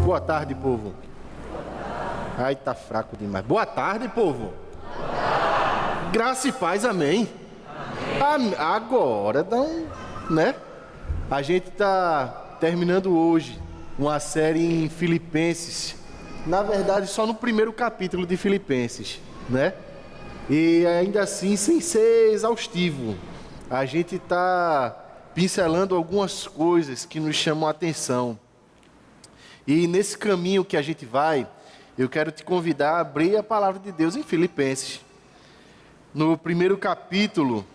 Boa tarde, povo. Ai, tá fraco demais. Boa tarde, povo. Graça e paz, amém. Agora dá né? A gente tá terminando hoje uma série em Filipenses. Na verdade, só no primeiro capítulo de Filipenses, né? E ainda assim, sem ser exaustivo, a gente tá pincelando algumas coisas que nos chamam a atenção. E nesse caminho que a gente vai, eu quero te convidar a abrir a palavra de Deus em Filipenses, no primeiro capítulo,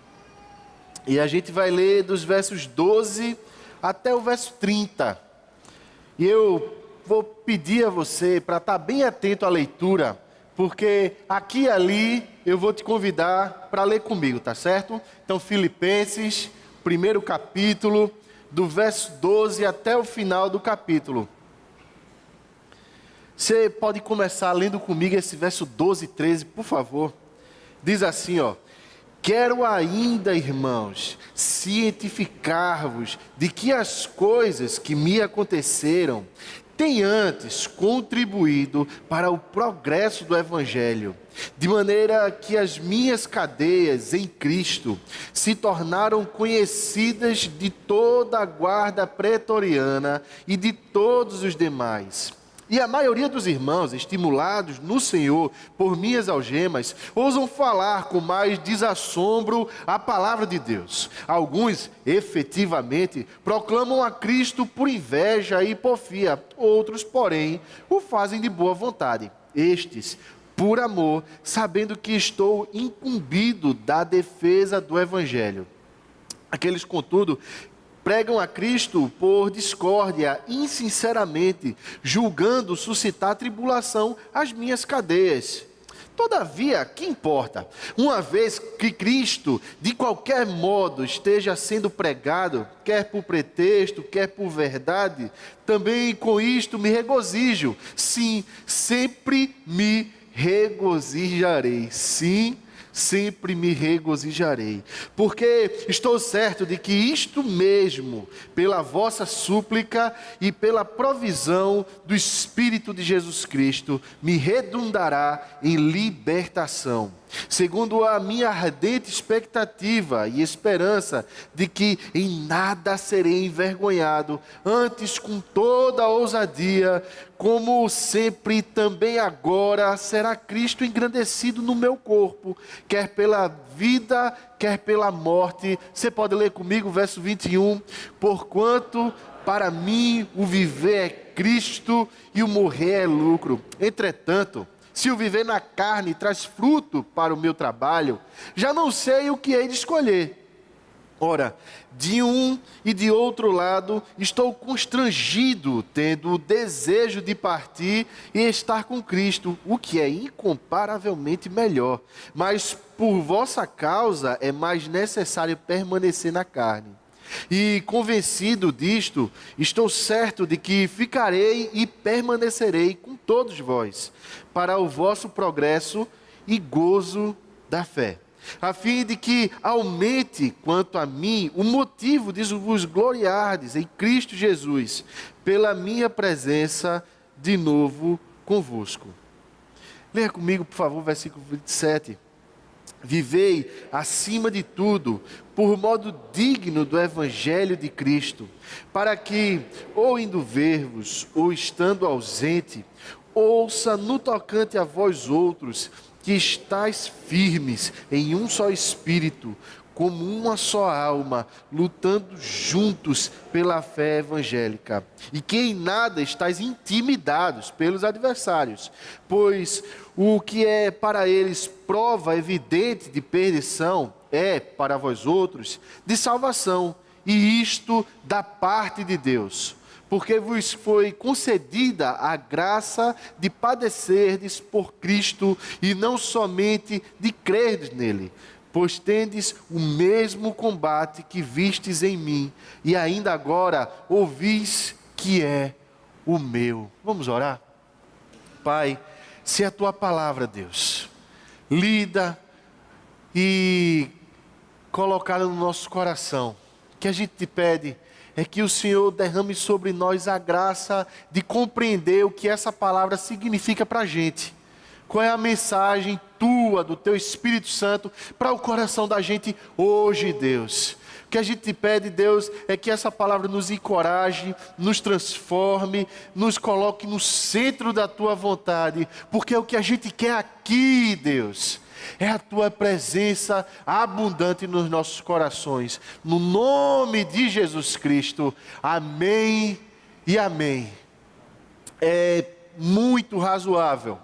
e a gente vai ler dos versos 12 até o verso 30. E eu vou pedir a você para estar bem atento à leitura, porque aqui e ali eu vou te convidar para ler comigo, tá certo? Então, Filipenses, primeiro capítulo, do verso 12 até o final do capítulo. Você pode começar lendo comigo esse verso 12 e 13, por favor. Diz assim, ó: quero ainda, irmãos, cientificar-vos de que as coisas que me aconteceram têm antes contribuído para o progresso do Evangelho, de maneira que as minhas cadeias em Cristo se tornaram conhecidas de toda a guarda pretoriana e de todos os demais. E a maioria dos irmãos, estimulados no Senhor por minhas algemas, ousam falar com mais desassombro a palavra de Deus. Alguns, efetivamente, proclamam a Cristo por inveja e porfia. Outros, porém, o fazem de boa vontade. Estes, por amor, sabendo que estou incumbido da defesa do Evangelho. Aqueles, contudo, pregam a Cristo por discórdia, insinceramente, julgando suscitar tribulação às minhas cadeias. Todavia, que importa? Uma vez que Cristo, de qualquer modo, esteja sendo pregado, quer por pretexto, quer por verdade, também com isto me regozijo. Sim, sempre me regozijarei. Sim, sempre me regozijarei, porque estou certo de que isto mesmo, pela vossa súplica e pela provisão do Espírito de Jesus Cristo, me redundará em libertação, segundo a minha ardente expectativa e esperança de que em nada serei envergonhado, antes com toda a ousadia, como sempre também agora será Cristo engrandecido no meu corpo, quer pela vida, quer pela morte. Você pode ler comigo o verso 21. Porquanto para mim o viver é Cristo e o morrer é lucro. Entretanto, se o viver na carne traz fruto para o meu trabalho, já não sei o que hei de escolher. Ora, de um e de outro lado, estou constrangido, tendo o desejo de partir e estar com Cristo, o que é incomparavelmente melhor. Mas por vossa causa é mais necessário permanecer na carne. E convencido disto, estou certo de que ficarei e permanecerei com todos vós, para o vosso progresso e gozo da fé, a fim de que aumente quanto a mim o motivo de vos gloriardes em Cristo Jesus, pela minha presença de novo convosco. Leia comigo, por favor, versículo 27. Vivei, acima de tudo, por modo digno do Evangelho de Cristo, para que, ou indo ver-vos, ou estando ausente, ouça no tocante a vós outros, que estáis firmes em um só espírito, como uma só alma, lutando juntos pela fé evangélica, e que em nada estáis intimidados pelos adversários, pois o que é para eles prova evidente de perdição, é para vós outros de salvação, e isto da parte de Deus, porque vos foi concedida a graça de padecerdes por Cristo, e não somente de crerdes nele, pois tendes o mesmo combate que vistes em mim, e ainda agora ouvis que é o meu. Vamos orar? Pai, se a tua palavra, Deus, lida e colocada no nosso coração, que a gente te pede é que o Senhor derrame sobre nós a graça de compreender o que essa palavra significa para a gente. Qual é a mensagem tua, do teu Espírito Santo, para o coração da gente hoje, Deus. O que a gente te pede, Deus, é que essa palavra nos encoraje, nos transforme, nos coloque no centro da tua vontade, porque é o que a gente quer aqui, Deus. É a tua presença abundante nos nossos corações. No nome de Jesus Cristo. Amém e amém. É muito razoável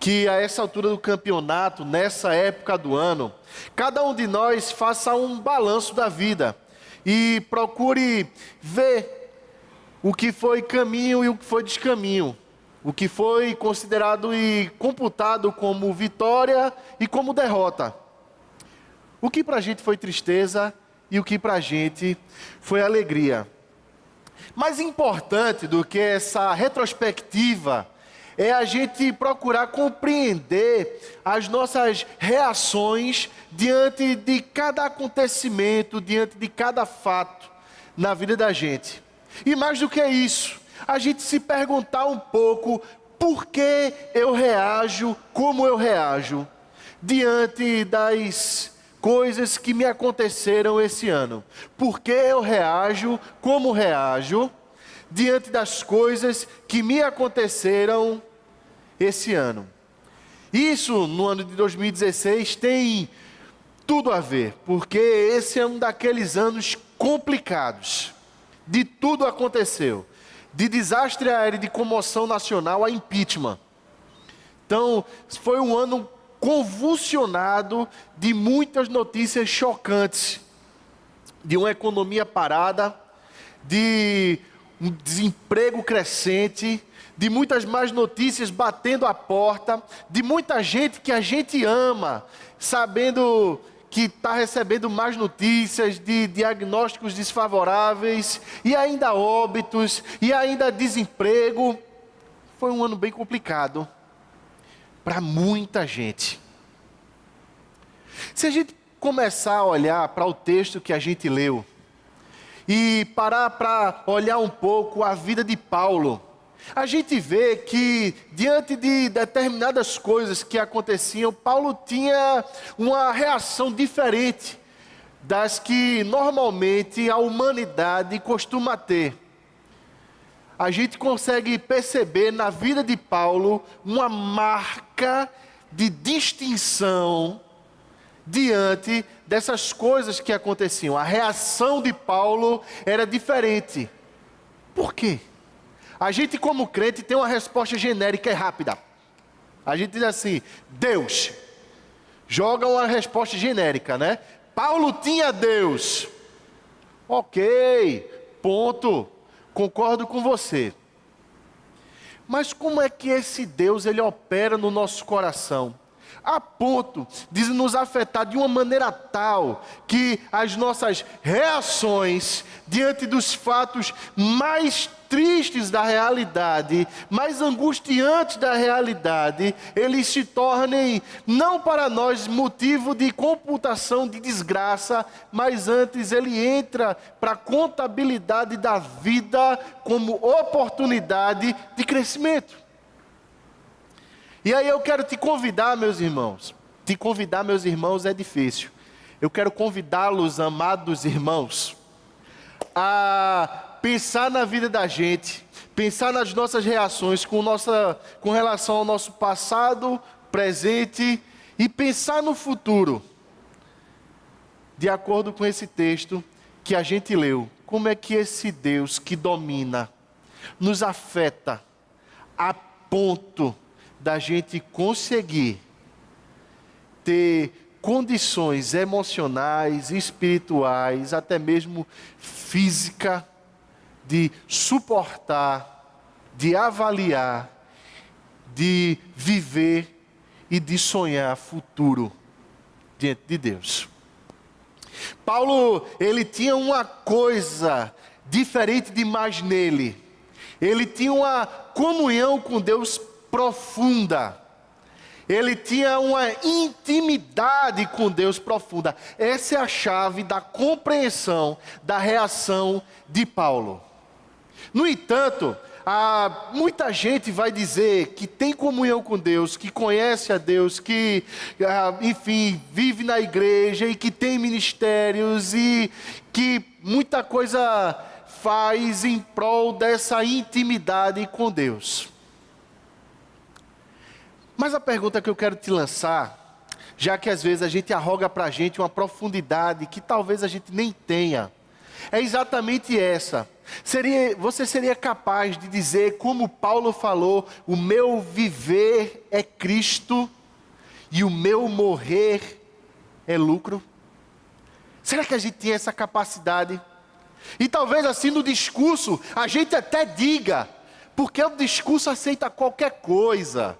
que a essa altura do campeonato, nessa época do ano, cada um de nós faça um balanço da vida e procure ver o que foi caminho e o que foi descaminho, o que foi considerado e computado como vitória e como derrota, o que para a gente foi tristeza e o que para a gente foi alegria. Mais importante do que essa retrospectiva é a gente procurar compreender as nossas reações diante de cada acontecimento, diante de cada fato na vida da gente. E mais do que isso, a gente se perguntar um pouco por que eu reajo como eu reajo diante das coisas que me aconteceram esse ano. Por que eu reajo como reajo diante das coisas que me aconteceram esse ano. Isso, no ano de 2016, tem tudo a ver, porque esse é um daqueles anos complicados. De tudo aconteceu. De desastre aéreo, de comoção nacional a impeachment. Então, foi um ano convulsionado de muitas notícias chocantes. De uma economia parada, de um desemprego crescente, de muitas más notícias batendo a porta, de muita gente que a gente ama, sabendo que está recebendo más notícias, de diagnósticos desfavoráveis, e ainda óbitos, e ainda desemprego. Foi um ano bem complicado para muita gente. Se a gente começar a olhar para o texto que a gente leu, e parar para olhar um pouco a vida de Paulo, a gente vê que, diante de determinadas coisas que aconteciam, Paulo tinha uma reação diferente das que normalmente a humanidade costuma ter. A gente consegue perceber na vida de Paulo uma marca de distinção diante dessas coisas que aconteciam. A reação de Paulo era diferente. Por quê? A gente, como crente, tem uma resposta genérica e rápida. A gente diz assim: Deus. Joga uma resposta genérica, né? Paulo tinha Deus. Ok, ponto. Concordo com você. Mas como é que esse Deus, ele opera no nosso coração? A ponto de nos afetar de uma maneira tal que as nossas reações diante dos fatos mais tristes da realidade, mais angustiantes da realidade, eles se tornem não para nós motivo de computação de desgraça, mas antes ele entra para a contabilidade da vida como oportunidade de crescimento. E aí eu quero te convidar, meus irmãos. Te convidar, meus irmãos, é difícil. Eu quero convidá-los, amados irmãos, a pensar na vida da gente, pensar nas nossas reações com relação ao nosso passado, presente, e pensar no futuro, de acordo com esse texto que a gente leu. Como é que esse Deus que domina, nos afeta a ponto da gente conseguir ter condições emocionais, espirituais, até mesmo física, de suportar, de avaliar, de viver e de sonhar futuro diante de Deus. Paulo, ele tinha uma coisa diferente demais nele. Ele tinha uma comunhão com Deus profunda. Ele tinha uma intimidade com Deus profunda. Essa é a chave da compreensão da reação de Paulo. No entanto, muita gente vai dizer que tem comunhão com Deus, que conhece a Deus, que, enfim, vive na igreja e que tem ministérios e que muita coisa faz em prol dessa intimidade com Deus. Mas a pergunta que eu quero te lançar, já que às vezes a gente arroga para a gente uma profundidade que talvez a gente nem tenha, é exatamente essa. Você seria capaz de dizer, como Paulo falou, o meu viver é Cristo e o meu morrer é lucro? Será que a gente tem essa capacidade? E talvez assim no discurso a gente até diga, porque o discurso aceita qualquer coisa.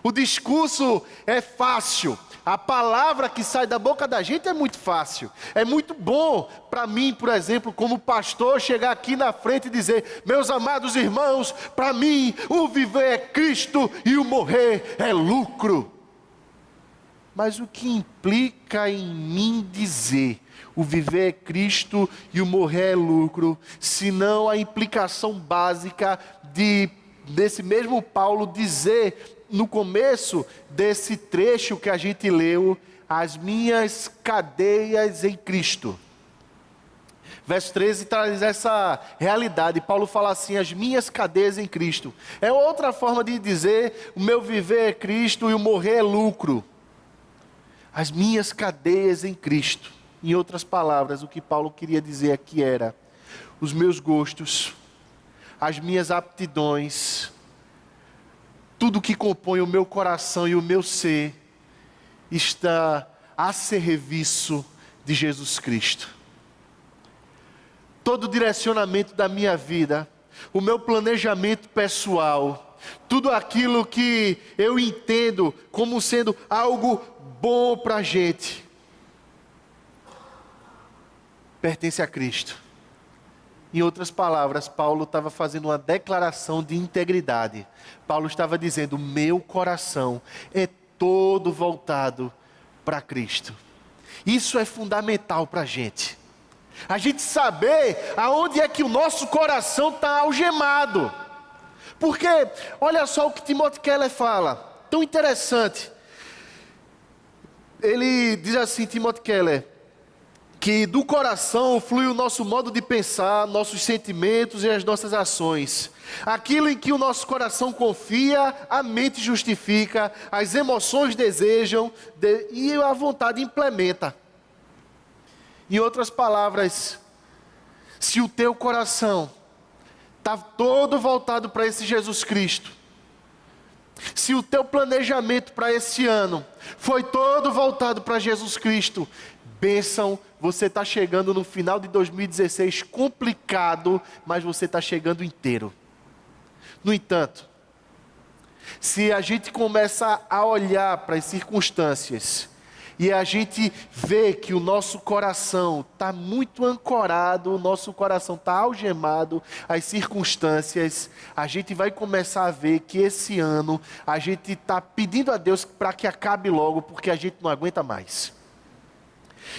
O discurso é fácil, a palavra que sai da boca da gente é muito fácil. É muito bom para mim, por exemplo, como pastor, chegar aqui na frente e dizer: meus amados irmãos, para mim o viver é Cristo e o morrer é lucro. Mas o que implica em mim dizer o viver é Cristo e o morrer é lucro, senão a implicação básica desse mesmo Paulo dizer no começo desse trecho que a gente leu, as minhas cadeias em Cristo. Verso 13 traz essa realidade. Paulo fala assim: as minhas cadeias em Cristo. É outra forma de dizer: o meu viver é Cristo e o morrer é lucro. As minhas cadeias em Cristo. Em outras palavras, o que Paulo queria dizer aqui era: os meus gostos, as minhas aptidões, tudo que compõe o meu coração e o meu ser, está a serviço de Jesus Cristo. Todo o direcionamento da minha vida, o meu planejamento pessoal, tudo aquilo que eu entendo como sendo algo bom para a gente, pertence a Cristo. Em outras palavras, Paulo estava fazendo uma declaração de integridade. Paulo estava dizendo: meu coração é todo voltado para Cristo. Isso é fundamental para a gente saber aonde é que o nosso coração está algemado. Porque, olha só o que Timothy Keller fala, tão interessante. Ele diz assim, Timothy Keller, que do coração flui o nosso modo de pensar, nossos sentimentos e as nossas ações. Aquilo em que o nosso coração confia, a mente justifica, as emoções desejam e a vontade implementa. Em outras palavras, se o teu coração está todo voltado para esse Jesus Cristo, se o teu planejamento para esse ano foi todo voltado para Jesus Cristo, bênção, você está chegando no final de 2016 complicado, mas você está chegando inteiro. No entanto, se a gente começa a olhar para as circunstâncias e a gente vê que o nosso coração está muito ancorado, o nosso coração está algemado às circunstâncias, a gente vai começar a ver que esse ano a gente está pedindo a Deus para que acabe logo, porque a gente não aguenta mais.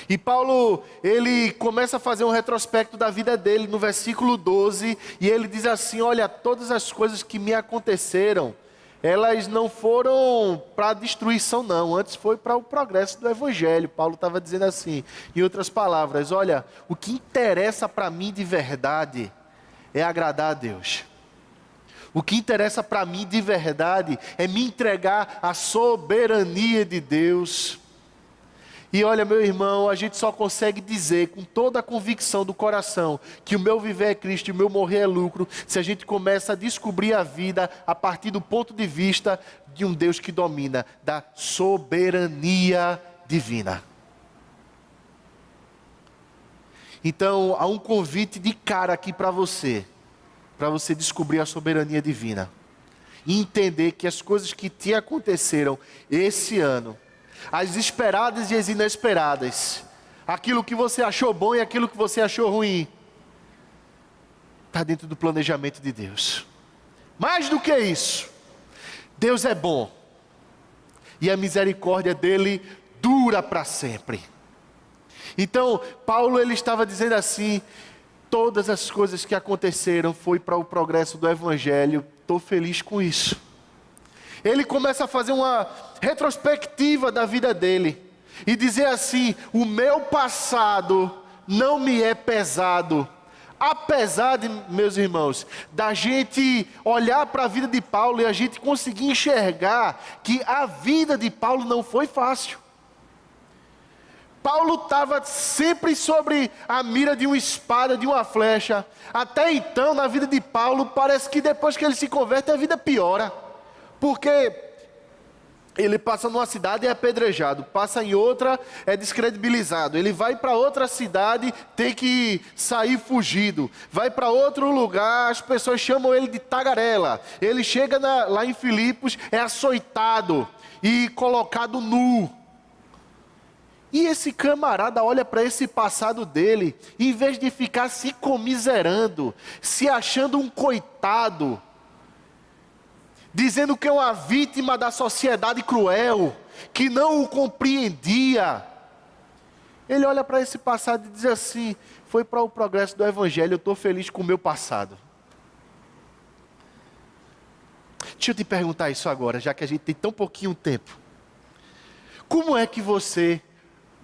E Paulo, ele começa a fazer um retrospecto da vida dele no versículo 12, e ele diz assim: olha, todas as coisas que me aconteceram, elas não foram para destruição não, antes foi para o progresso do Evangelho. Paulo estava dizendo assim, em outras palavras: olha, o que interessa para mim de verdade é agradar a Deus. O que interessa para mim de verdade é me entregar à soberania de Deus. E olha, meu irmão, a gente só consegue dizer com toda a convicção do coração que o meu viver é Cristo e o meu morrer é lucro, se a gente começa a descobrir a vida a partir do ponto de vista de um Deus que domina, da soberania divina. Então, há um convite de cara aqui para você descobrir a soberania divina. E entender que as coisas que te aconteceram esse ano, as esperadas e as inesperadas, aquilo que você achou bom e aquilo que você achou ruim, está dentro do planejamento de Deus. Mais do que isso, Deus é bom. e a misericórdia dele dura para sempre. Então, Paulo ele estava dizendo assim: todas as coisas que aconteceram foi para o progresso do Evangelho, estou feliz com isso. Ele começa a fazer uma retrospectiva da vida dele e dizer assim: o meu passado não me é pesado. Apesar de, meus irmãos, da gente olhar para a vida de Paulo e a gente conseguir enxergar que a vida de Paulo não foi fácil. Paulo estava sempre sobre a mira de uma espada, de uma flecha. Até então, na vida de Paulo, parece que depois que ele se converte, a vida piora. Porque ele passa numa cidade e é apedrejado, passa em outra, é descredibilizado. Ele vai para outra cidade, tem que sair fugido. Vai para outro lugar, as pessoas chamam ele de tagarela. Ele chega lá em Filipos, é açoitado e colocado nu. E esse camarada olha para esse passado dele, em vez de ficar se comiserando, se achando um coitado, dizendo que é uma vítima da sociedade cruel, que não o compreendia. Ele olha para esse passado e diz assim: foi para o progresso do Evangelho, eu estou feliz com o meu passado. Deixa eu te perguntar isso agora, já que a gente tem tão pouquinho tempo. Como é que você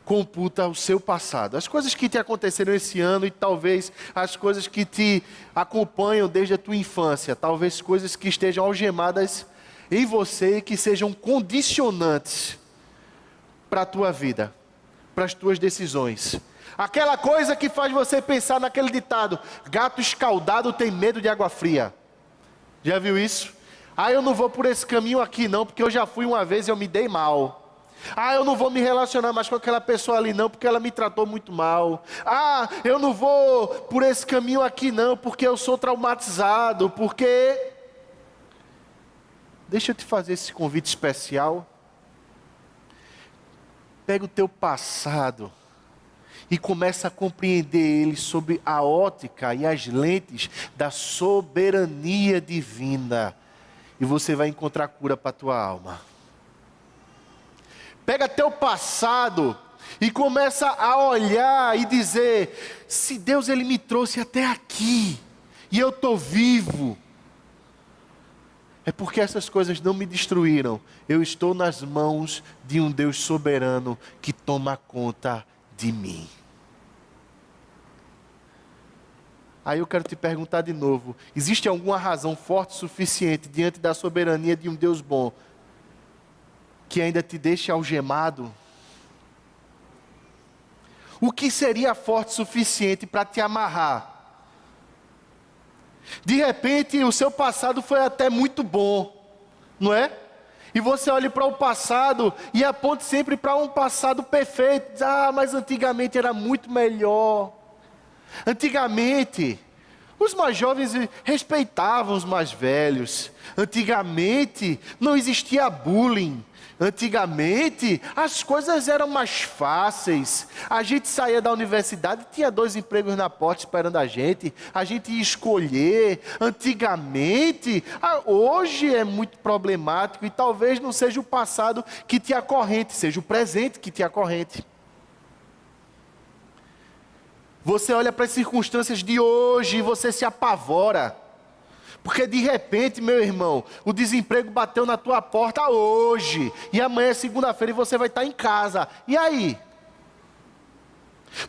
computa o seu passado? As coisas que te aconteceram esse ano e talvez as coisas que te acompanham desde a tua infância, talvez coisas que estejam algemadas em você e que sejam condicionantes para a tua vida, para as tuas decisões. Aquela coisa que faz você pensar naquele ditado: gato escaldado tem medo de água fria. Já viu isso? Ah, eu não vou por esse caminho aqui não, porque eu já fui uma vez e eu me dei mal. Ah, eu não vou me relacionar mais com aquela pessoa ali não, porque ela me tratou muito mal. Ah, eu não vou por esse caminho aqui não, porque eu sou traumatizado, porque... Deixa eu te fazer esse convite especial. Pega o teu passado e começa a compreender ele sob a ótica e as lentes da soberania divina. E você vai encontrar cura para a tua alma. Pega teu passado e começa a olhar e dizer: se Deus ele me trouxe até aqui e eu estou vivo, é porque essas coisas não me destruíram. Eu estou nas mãos de um Deus soberano que toma conta de mim. Aí eu quero te perguntar de novo: existe alguma razão forte o suficiente diante da soberania de um Deus bom que ainda te deixa algemado? O que seria forte o suficiente para te amarrar? De repente o seu passado foi até muito bom, não é? E você olha para o passado e aponta sempre para um passado perfeito. Diz: ah, mas antigamente era muito melhor. Antigamente os mais jovens respeitavam os mais velhos. Antigamente não existia bullying. Antigamente as coisas eram mais fáceis. A gente saía da universidade, tinha 2 empregos na porta esperando a gente ia escolher. Antigamente, hoje é muito problemático e talvez não seja o passado que te acorrente, seja o presente que te acorrente. Você olha para as circunstâncias de hoje e você se apavora. Porque de repente, meu irmão, o desemprego bateu na tua porta hoje. E amanhã é segunda-feira e você vai estar em casa. E aí?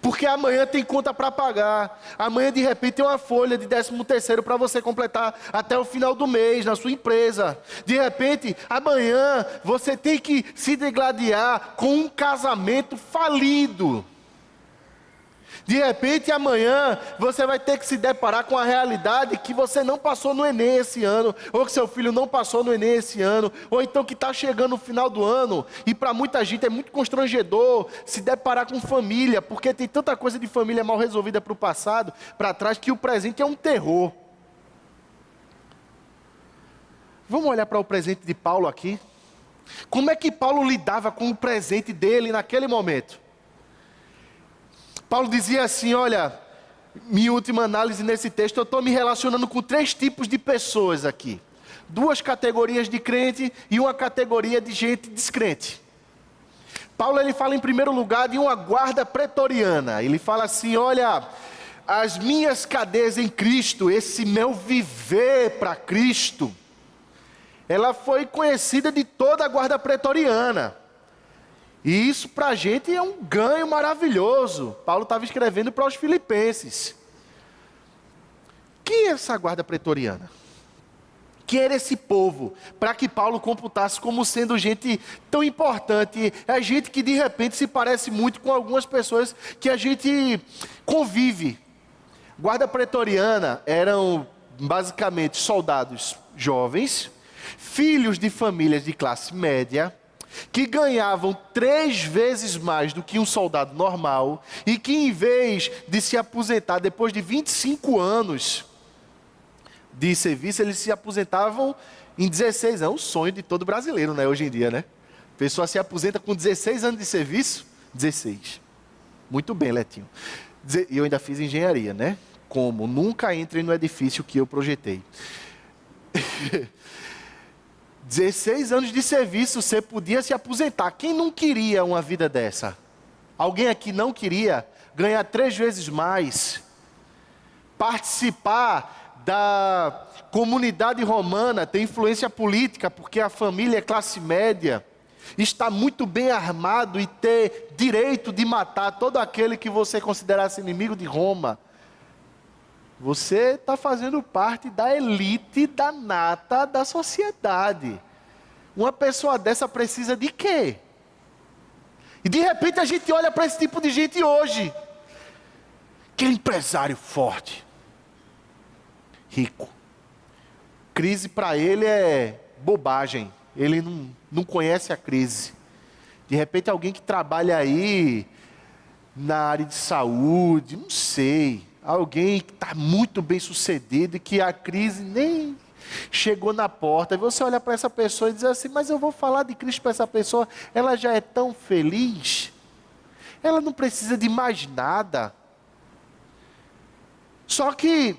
Porque amanhã tem conta para pagar. Amanhã de repente tem uma folha de 13º para você completar até o final do mês na sua empresa. De repente, amanhã você tem que se degladiar com um casamento falido. De repente, amanhã, você vai ter que se deparar com a realidade que você não passou no Enem esse ano, ou que seu filho não passou no Enem esse ano, ou então que está chegando no final do ano, e para muita gente é muito constrangedor se deparar com família, porque tem tanta coisa de família mal resolvida para o passado, para trás, que o presente é um terror. Vamos olhar para o presente de Paulo aqui? Como é que Paulo lidava com o presente dele naquele momento? Paulo dizia assim: olha, minha última análise nesse texto, eu estou me relacionando com 3 tipos de pessoas aqui. Duas categorias de crente e uma categoria de gente descrente. Paulo ele fala em primeiro lugar de uma guarda pretoriana. Ele fala assim, olha, as minhas cadeias em Cristo, esse meu viver para Cristo, ela foi conhecida de toda a guarda pretoriana. E isso para a gente é um ganho maravilhoso. Paulo estava escrevendo para os filipenses. Quem é essa guarda pretoriana? Quem era esse povo? Para que Paulo computasse como sendo gente tão importante. É gente que de repente se parece muito com algumas pessoas que a gente convive. Guarda pretoriana eram basicamente soldados jovens, filhos de famílias de classe média, que ganhavam 3 vezes mais do que um soldado normal e que em vez de se aposentar depois de 25 anos de serviço, eles se aposentavam em 16 anos. É o sonho de todo brasileiro, né, hoje em dia, né? A pessoa se aposenta com 16 anos de serviço, 16. Muito bem, Letinho. E eu ainda fiz engenharia, né? Como? Nunca entrei no edifício que eu projetei. 16 anos de serviço, você podia se aposentar. Quem não queria uma vida dessa? Alguém aqui não queria ganhar 3 vezes mais? Participar da comunidade romana, ter influência política, porque a família é classe média, está muito bem armado e ter direito de matar todo aquele que você considerasse inimigo de Roma. Você está fazendo parte da elite, da nata da sociedade. Uma pessoa dessa precisa de quê? E de repente a gente olha para esse tipo de gente hoje. Que é empresário forte, rico. Crise para ele é bobagem. Ele não conhece a crise. De repente alguém que trabalha aí na área de saúde, não sei... Alguém que está muito bem sucedido e que a crise nem chegou na porta. E você olha para essa pessoa e diz assim, mas eu vou falar de Cristo para essa pessoa. Ela já é tão feliz. Ela não precisa de mais nada. Só que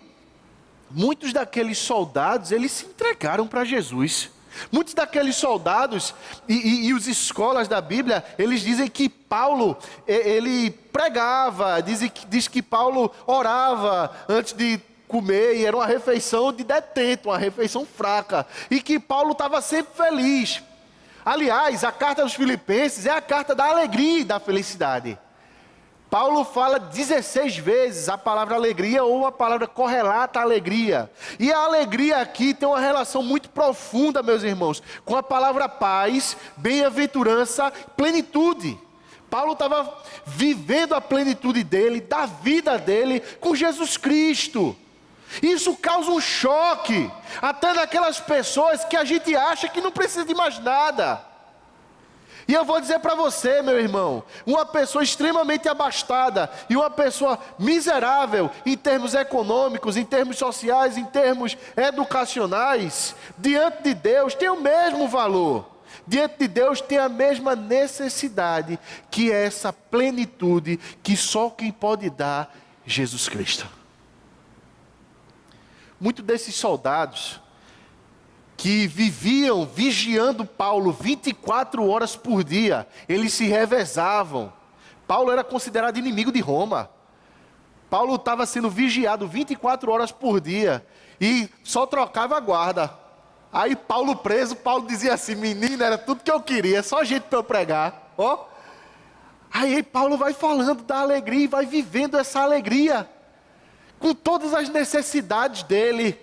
muitos daqueles soldados, eles se entregaram para Jesus. Muitos daqueles soldados e os escolas da Bíblia, eles dizem que Paulo, ele pregava, diz que Paulo orava antes de comer, e era uma refeição de detento, uma refeição fraca, e que Paulo estava sempre feliz. Aliás, a carta aos Filipenses é a carta da alegria e da felicidade. Paulo fala 16 vezes a palavra alegria ou a palavra correlata à alegria. E a alegria aqui tem uma relação muito profunda, meus irmãos, com a palavra paz, bem-aventurança, plenitude. Paulo estava vivendo a plenitude dele, da vida dele, com Jesus Cristo. Isso causa um choque, até daquelas pessoas que a gente acha que não precisa de mais nada. E eu vou dizer para você, meu irmão, uma pessoa extremamente abastada e uma pessoa miserável em termos econômicos, em termos sociais, em termos educacionais, diante de Deus tem o mesmo valor. Diante de Deus tem a mesma necessidade, que é essa plenitude que só quem pode dar Jesus Cristo. Muitos desses soldados que viviam vigiando Paulo 24 horas por dia, eles se revezavam. Paulo era considerado inimigo de Roma. Paulo estava sendo vigiado 24 horas por dia e só trocava a guarda. Aí Paulo preso, Paulo dizia assim, menina, era tudo que eu queria, só jeito para eu pregar. Ó. Aí Paulo vai falando da alegria e vai vivendo essa alegria, com todas as necessidades dele.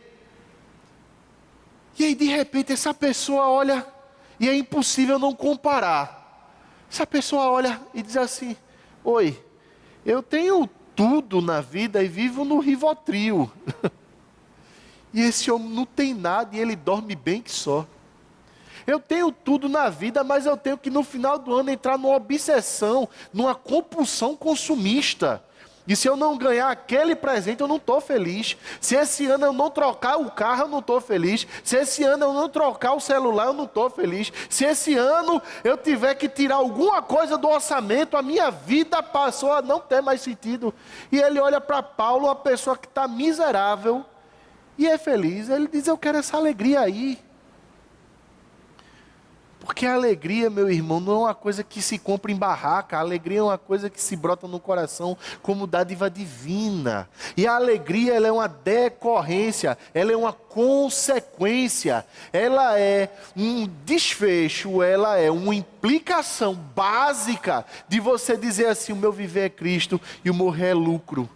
E aí de repente essa pessoa olha, e é impossível não comparar. Essa pessoa olha e diz assim, oi, eu tenho tudo na vida e vivo no Rivotril. E esse homem não tem nada e ele dorme bem que só. Eu tenho tudo na vida, mas eu tenho que no final do ano entrar numa obsessão, numa compulsão consumista. E se eu não ganhar aquele presente, eu não estou feliz. Se esse ano eu não trocar o carro, eu não estou feliz. Se esse ano eu não trocar o celular, eu não estou feliz. Se esse ano eu tiver que tirar alguma coisa do orçamento, a minha vida passou a não ter mais sentido. E ele olha para Paulo, uma pessoa que está miserável, e é feliz. Ele diz, eu quero essa alegria aí. Porque a alegria, meu irmão, não é uma coisa que se compra em barraca. A alegria é uma coisa que se brota no coração como dádiva divina. E a alegria, ela é uma decorrência, ela é uma consequência, ela é um desfecho, ela é uma implicação básica de você dizer assim, o meu viver é Cristo e o morrer é lucro.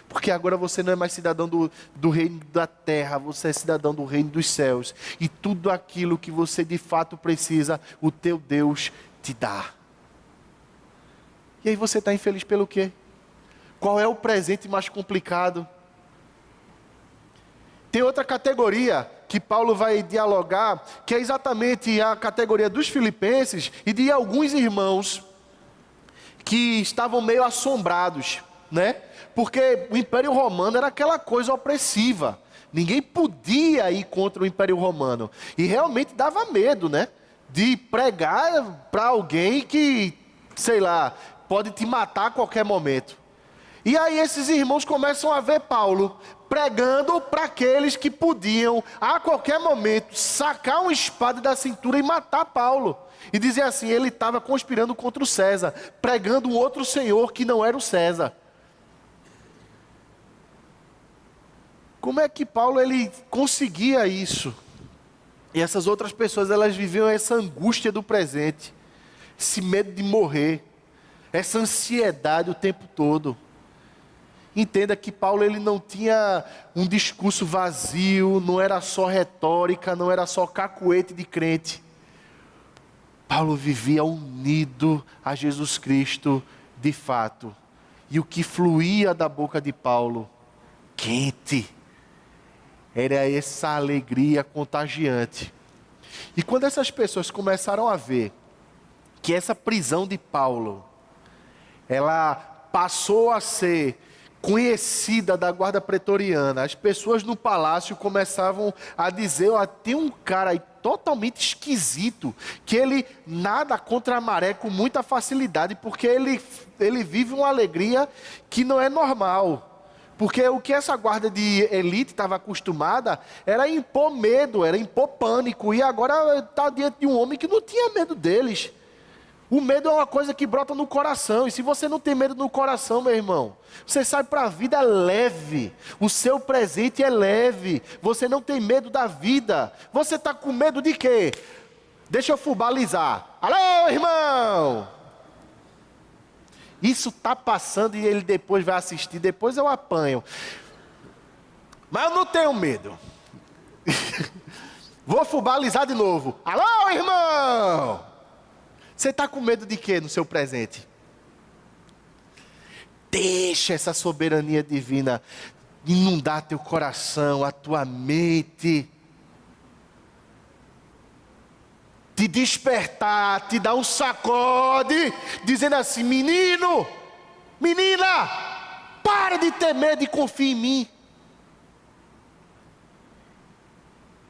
Porque agora você não é mais cidadão do reino da terra, você é cidadão do reino dos céus. E tudo aquilo que você de fato precisa, o teu Deus te dá. E aí você está infeliz pelo quê? Qual é o presente mais complicado? Tem outra categoria que Paulo vai dialogar, que é exatamente a categoria dos filipenses e de alguns irmãos que estavam meio assombrados, né? Porque o Império Romano era aquela coisa opressiva. Ninguém podia ir contra o Império Romano. E realmente dava medo, né? De pregar para alguém que, sei lá, pode te matar a qualquer momento. E aí esses irmãos começam a ver Paulo pregando para aqueles que podiam, a qualquer momento, sacar uma espada da cintura e matar Paulo. E dizer assim, ele estava conspirando contra o César, pregando um outro senhor que não era o César. Como é que Paulo ele conseguia isso? E essas outras pessoas, elas viviam essa angústia do presente, esse medo de morrer, essa ansiedade o tempo todo. Entenda que Paulo ele não tinha um discurso vazio, não era só retórica, não era só cacuete de crente. Paulo vivia unido a Jesus Cristo de fato. E o que fluía da boca de Paulo, quente, era essa alegria contagiante. E quando essas pessoas começaram a ver que essa prisão de Paulo, ela passou a ser conhecida da guarda pretoriana, as pessoas no palácio começavam a dizer, ó, tem um cara aí totalmente esquisito, que ele nada contra a maré com muita facilidade, porque ele vive uma alegria que não é normal. Porque o que essa guarda de elite estava acostumada era impor medo, era impor pânico. E agora está diante de um homem que não tinha medo deles. O medo é uma coisa que brota no coração. E se você não tem medo no coração, meu irmão, você sai para a vida leve. O seu presente é leve. Você não tem medo da vida. Você está com medo de quê? Deixa eu fubalizar. Alô, irmão! Isso está passando e ele depois vai assistir, depois eu apanho. Mas eu não tenho medo. Vou fubalizar de novo. Alô, irmão! Você está com medo de quê no seu presente? Deixa essa soberania divina inundar teu coração, a tua mente. Te despertar, te dar um sacode, dizendo assim, menino, menina, para de ter medo e confia em mim.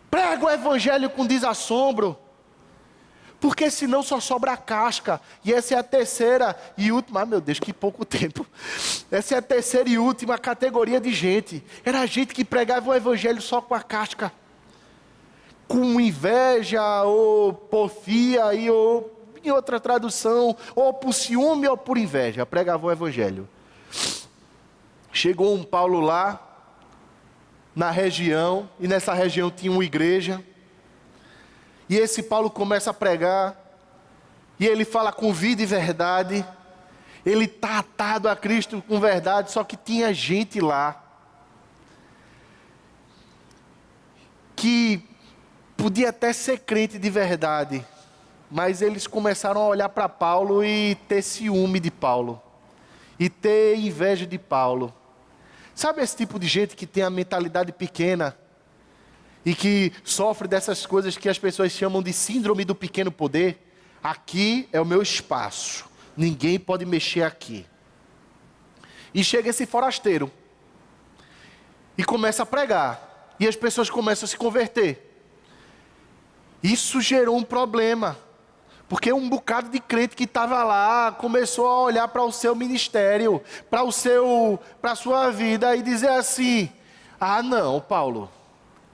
Prega o evangelho com desassombro, porque senão só sobra a casca. E essa é a terceira e última, meu Deus, que pouco tempo. Essa é a terceira e última categoria de gente. Era gente que pregava o evangelho só com a casca. Com inveja, ou porfia, ou em outra tradução, ou por ciúme ou por inveja, pregava o evangelho. Chegou um Paulo lá, na região, e nessa região tinha uma igreja, e esse Paulo começa a pregar, e ele fala com vida e verdade, ele está atado a Cristo com verdade, só que tinha gente lá, que podia até ser crente de verdade, mas eles começaram a olhar para Paulo e ter ciúme de Paulo, e ter inveja de Paulo. Sabe esse tipo de gente que tem a mentalidade pequena, e que sofre dessas coisas que as pessoas chamam de síndrome do pequeno poder? Aqui é o meu espaço, ninguém pode mexer aqui. E chega esse forasteiro, e começa a pregar, e as pessoas começam a se converter. Isso gerou um problema, porque um bocado de crente que estava lá começou a olhar para o seu ministério, para a sua vida e dizer assim, ah não, Paulo,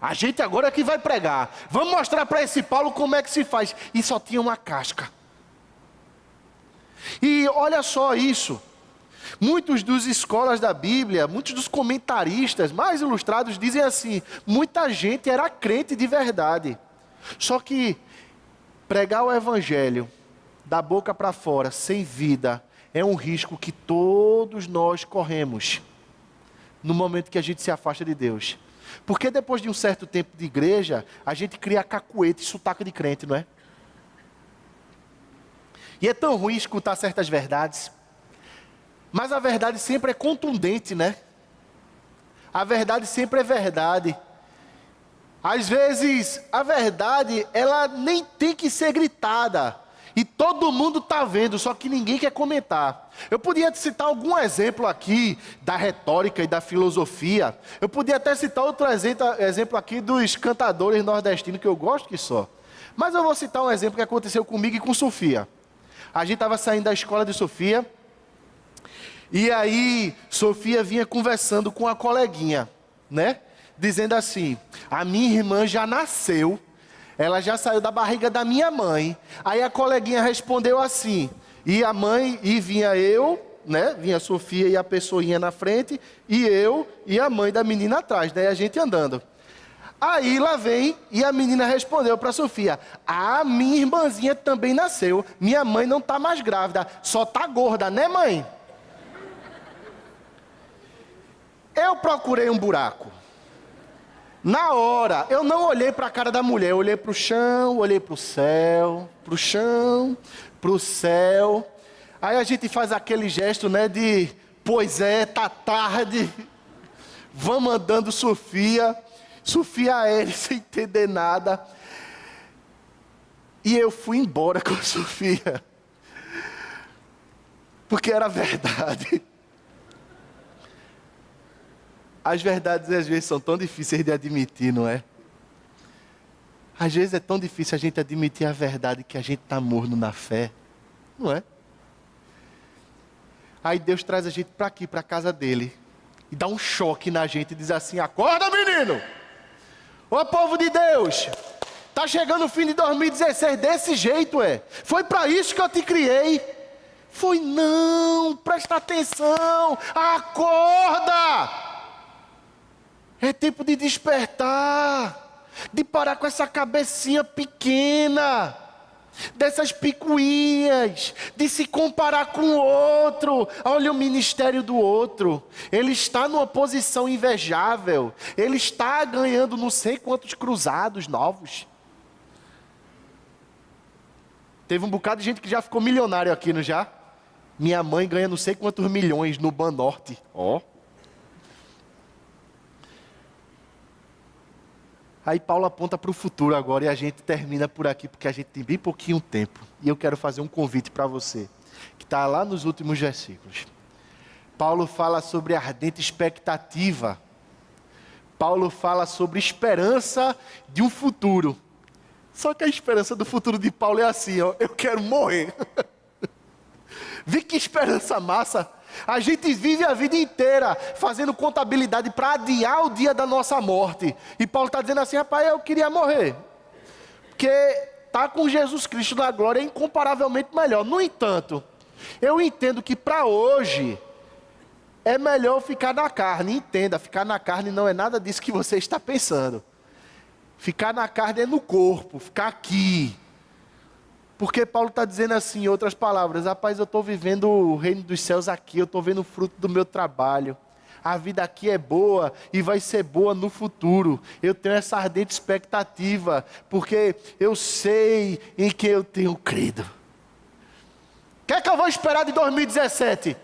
A gente agora é que vai pregar. Vamos mostrar para esse Paulo como é que se faz. E só tinha uma casca. E olha só isso. Muitos dos escolas da Bíblia, muitos dos comentaristas mais ilustrados dizem assim: muita gente era crente de verdade. Só que pregar o evangelho da boca para fora, sem vida, é um risco que todos nós corremos no momento que a gente se afasta de Deus. Porque depois de um certo tempo de igreja, a gente cria cacuete e sotaque de crente, não é? E é tão ruim escutar certas verdades. Mas a verdade sempre é contundente, né? A verdade sempre é verdade. Às vezes, a verdade, ela nem tem que ser gritada. E todo mundo está vendo, só que ninguém quer comentar. Eu podia citar algum exemplo aqui da retórica e da filosofia. Eu podia até citar outro exemplo aqui dos cantadores nordestinos, que eu gosto que só. Mas eu vou citar um exemplo que aconteceu comigo e com Sofia. A gente estava saindo da escola de Sofia. E aí, Sofia vinha conversando com a coleguinha, né? Dizendo assim: a minha irmã já nasceu, ela já saiu da barriga da minha mãe. Aí a coleguinha respondeu assim, e a mãe, e vinha eu, né? Vinha a Sofia e a pessoinha na frente, e eu e a mãe da menina atrás, né? A gente andando. Aí lá vem, e a menina respondeu para Sofia: a minha irmãzinha também nasceu, minha mãe não está mais grávida, só está gorda, né, mãe? Eu procurei um buraco. Na hora, eu não olhei para a cara da mulher, eu olhei para o chão, olhei para o céu, para o chão, para o céu. Aí a gente faz aquele gesto, né, de, pois é, tá tarde, vamos andando, Sofia aérea, sem entender nada. E eu fui embora com a Sofia, porque era verdade. As verdades às vezes são tão difíceis de admitir, não é? Às vezes é tão difícil a gente admitir a verdade que a gente está morno na fé, não é? Aí Deus traz a gente para aqui, para a casa dele, e dá um choque na gente e diz assim: acorda, menino! Ô povo de Deus! Tá chegando o fim de 2016 desse jeito, é? Foi para isso que eu te criei. Foi não, presta atenção, acorda! É tempo de despertar, de parar com essa cabecinha pequena, dessas picuinhas, de se comparar com o outro. Olha o ministério do outro, ele está numa posição invejável, ele está ganhando não sei quantos cruzados novos. Teve um bocado de gente que já ficou milionário aqui, não já? Minha mãe ganha não sei quantos milhões no Banorte, ó. Aí Paulo aponta para o futuro agora e a gente termina por aqui, porque a gente tem bem pouquinho tempo. E eu quero fazer um convite para você, que está lá nos últimos versículos. Paulo fala sobre ardente expectativa. Paulo fala sobre esperança de um futuro. Só que a esperança do futuro de Paulo é assim, ó: eu quero morrer. Vê que esperança massa. A gente vive a vida inteira fazendo contabilidade para adiar o dia da nossa morte. E Paulo está dizendo assim: rapaz, eu queria morrer. Porque estar com Jesus Cristo na glória é incomparavelmente melhor. No entanto, eu entendo que para hoje é melhor ficar na carne. Entenda, ficar na carne não é nada disso que você está pensando. Ficar na carne é no corpo, ficar aqui. Porque Paulo está dizendo assim, em outras palavras: rapaz, eu estou vivendo o reino dos céus aqui, eu estou vendo o fruto do meu trabalho. A vida aqui é boa e vai ser boa no futuro. Eu tenho essa ardente expectativa, porque eu sei em que eu tenho crido. O que é que eu vou esperar de 2017?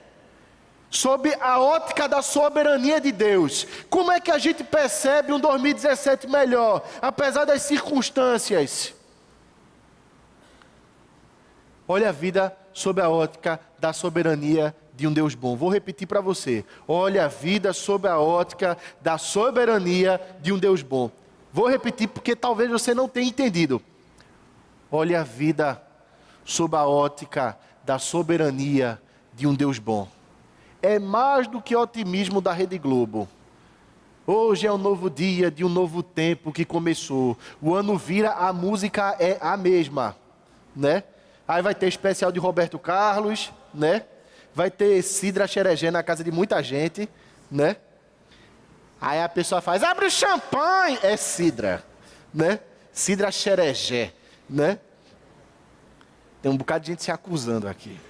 Sob a ótica da soberania de Deus. Como é que a gente percebe um 2017 melhor, apesar das circunstâncias? Olha a vida sob a ótica da soberania de um Deus bom. Vou repetir para você. Olha a vida sob a ótica da soberania de um Deus bom. Vou repetir porque talvez você não tenha entendido. Olha a vida sob a ótica da soberania de um Deus bom. É mais do que otimismo da Rede Globo. Hoje é um novo dia de um novo tempo que começou. O ano vira, a música é a mesma, né? Aí vai ter especial de Roberto Carlos, né? Vai ter cidra xerejé na casa de muita gente, né? Aí a pessoa faz, abre o champanhe, é cidra, né? Cidra xerejé, né? Tem um bocado de gente se acusando aqui.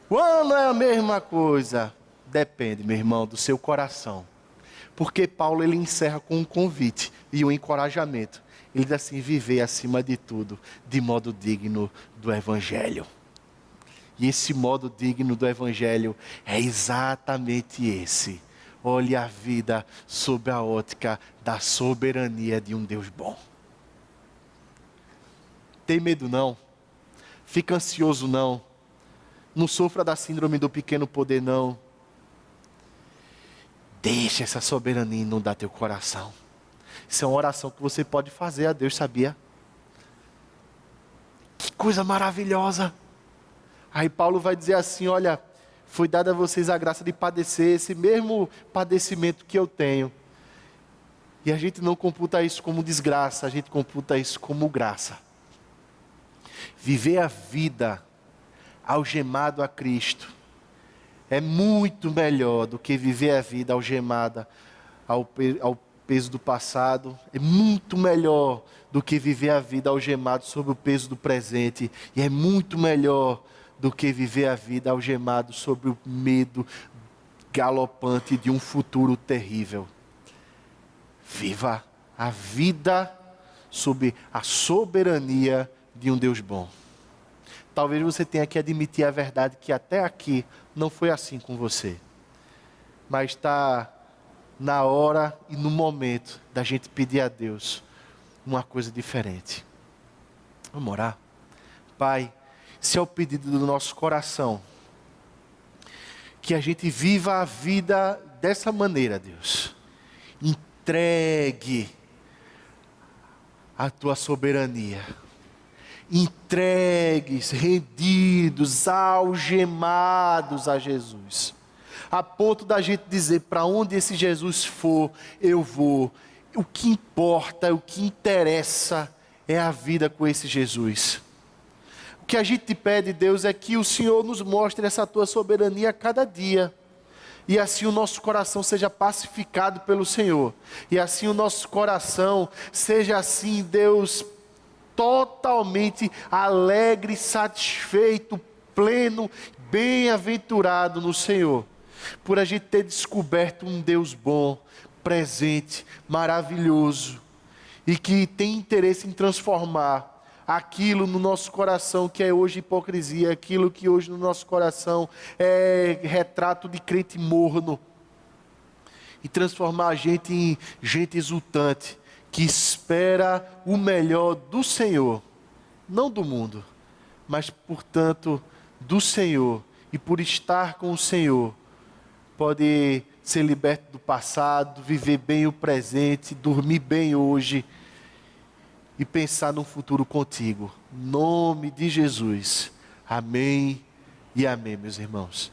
O ano é a mesma coisa. Depende, meu irmão, do seu coração. Porque Paulo ele encerra com um convite e um encorajamento. Ele diz assim, viver acima de tudo, de modo digno do Evangelho. E esse modo digno do Evangelho é exatamente esse. Olhe a vida sob a ótica da soberania de um Deus bom. Tem medo não. Fica ansioso não. Não sofra da síndrome do pequeno poder não. Deixa essa soberania inundar teu coração. Isso é uma oração que você pode fazer a Deus, sabia? Que coisa maravilhosa. Aí Paulo vai dizer assim, olha, foi dada a vocês a graça de padecer esse mesmo padecimento que eu tenho. E a gente não computa isso como desgraça, a gente computa isso como graça. Viver a vida algemado a Cristo é muito melhor do que viver a vida algemada ao peso do passado. É muito melhor do que viver a vida algemado sob o peso do presente. E é muito melhor do que viver a vida algemado sobre o medo galopante de um futuro terrível. Viva a vida sob a soberania de um Deus bom. Talvez você tenha que admitir a verdade que até aqui não foi assim com você. Mas está na hora e no momento da gente pedir a Deus uma coisa diferente. Vamos orar? Pai, se é o pedido do nosso coração, que a gente viva a vida dessa maneira, Deus. Entregue a tua soberania. Entregues, rendidos, algemados a Jesus. A ponto da gente dizer, para onde esse Jesus for, eu vou. O que importa, o que interessa é a vida com esse Jesus. O que a gente te pede, Deus, é que o Senhor nos mostre essa tua soberania a cada dia. E assim o nosso coração seja pacificado pelo Senhor. E assim o nosso coração seja assim, Deus, totalmente alegre, satisfeito, pleno, bem-aventurado no Senhor. Por a gente ter descoberto um Deus bom, presente, maravilhoso. E que tem interesse em transformar aquilo no nosso coração que é hoje hipocrisia, aquilo que hoje no nosso coração é retrato de crente morno. E transformar a gente em gente exultante, que espera o melhor do Senhor, não do mundo, mas, portanto, do Senhor. E por estar com o Senhor, pode ser liberto do passado, viver bem o presente, dormir bem hoje e pensar num futuro contigo. Em nome de Jesus. Amém e amém, meus irmãos.